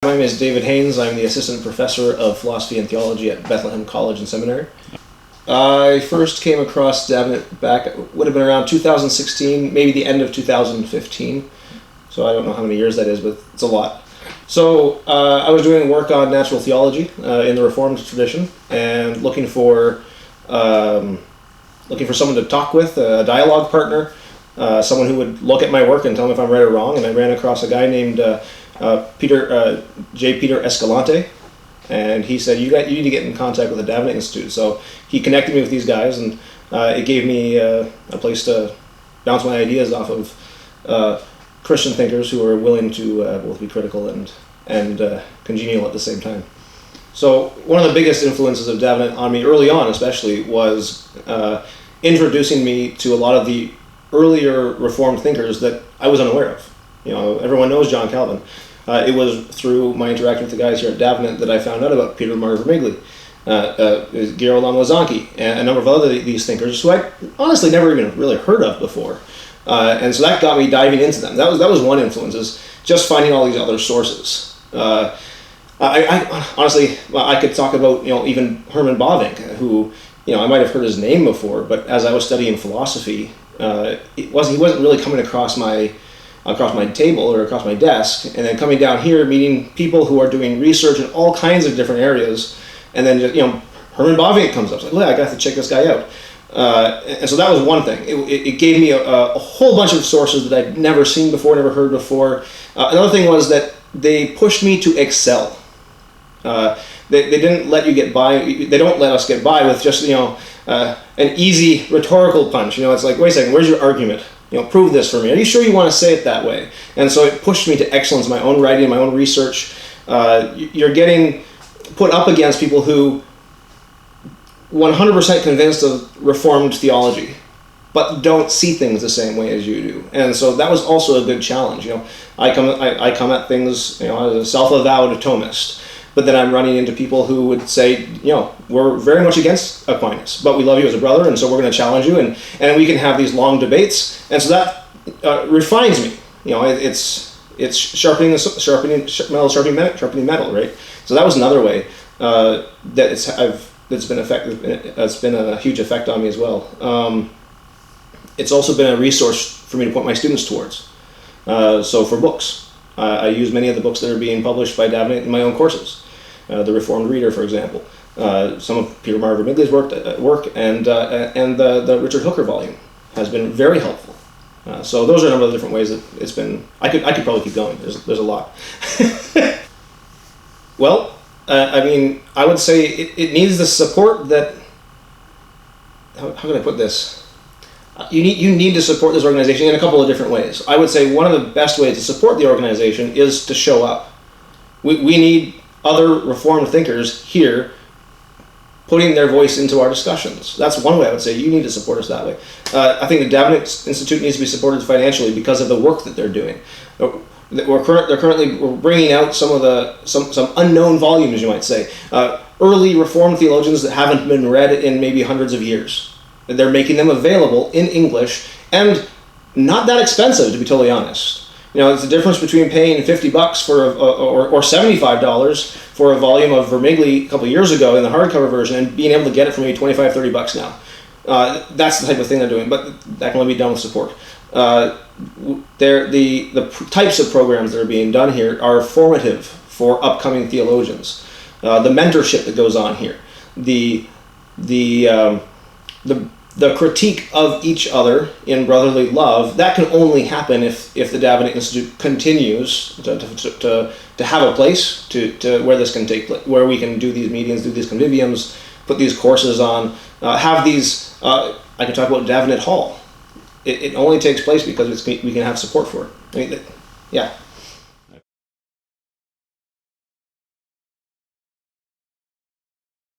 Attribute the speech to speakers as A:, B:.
A: My name is David Haines. I'm the Assistant Professor of Philosophy and Theology at Bethlehem College Seminary. I first came across Davenant back, would have been around 2016, maybe the end of 2015. So I don't know how many years that is, but it's a lot. So I was doing work on natural theology in the Reformed tradition and looking for someone to talk with, a dialogue partner, someone who would look at my work and tell me if I'm right or wrong. And I ran across a guy named Peter Escalante, and he said, you need to get in contact with the Davenant Institute. So he connected me with these guys, and it gave me a place to bounce my ideas off of Christian thinkers who are willing to both be critical and congenial at the same time. So one of the biggest influences of Davenant on me early on especially was introducing me to a lot of the earlier Reformed thinkers that I was unaware of. You know, everyone knows John Calvin. It was through my interaction with the guys here at Davenant that I found out about Peter Martyr Vermigli, Girolamo Zanchi, and a number of other these thinkers who I honestly never even really heard of before. And so that got me diving into them. That was one influence, is just finding all these other sources. I honestly, I could talk about, even Herman Bavinck, who, I might have heard his name before, but as I was studying philosophy, he wasn't really coming across my table or across my desk, and then coming down here, meeting people who are doing research in all kinds of different areas, and then just, Herman Bavinck comes up, it's like, well, I got to check this guy out. And so that was one thing. It gave me a whole bunch of sources that I'd never seen before, never heard before. Another thing was that they pushed me to excel. They didn't let you get by. They don't let us get by with just an easy rhetorical punch. It's like, wait a second, where's your argument? Prove this for me. Are you sure you want to say it that way? And so it pushed me to excellence in my own writing, my own research. You're getting put up against people who 100% convinced of Reformed theology, but don't see things the same way as you do. And so that was also a good challenge. I come at things, as a self-avowed Thomist, but then I'm running into people who would say, we're very much against Aquinas, but we love you as a brother, and so we're going to challenge you, and we can have these long debates. And so that refines me. It's sharpening metal, right? So that was another way that's been effective. It's been a huge effect on me as well. It's also been a resource for me to point my students towards. So for books, I use many of the books that are being published by Davenant in my own courses. The Reformed Reader, for example. Some of Peter Martyr Vermigli's work, and the Richard Hooker volume has been very helpful. So those are a number of different ways that it's been. I could probably keep going. There's a lot. Well, I would say it needs the support that. How can I put this? You need to support this organization in a couple of different ways. I would say one of the best ways to support the organization is to show up. We need other Reformed thinkers here putting their voice into our discussions. That's one way I would say you need to support us that way. I think the Davenant Institute needs to be supported financially because of the work that they're doing. We're currently bringing out some unknown volumes, you might say. Early Reformed theologians that haven't been read in maybe hundreds of years. They're making them available in English, and not that expensive, to be totally honest. It's the difference between paying $50 or $75 for a volume of Vermigli a couple of years ago in the hardcover version, and being able to get it for maybe $25-$30 now. That's the type of thing they're doing, but that can only be done with support. The types of programs that are being done here are formative for upcoming theologians. The mentorship that goes on here, the critique of each other in brotherly love, that can only happen if the Davenant Institute continues to have a place to where this can take place, where we can do these meetings, do these conviviums, put these courses on, have these. I can talk about Davenant Hall. It only takes place because we can have support for it. Yeah.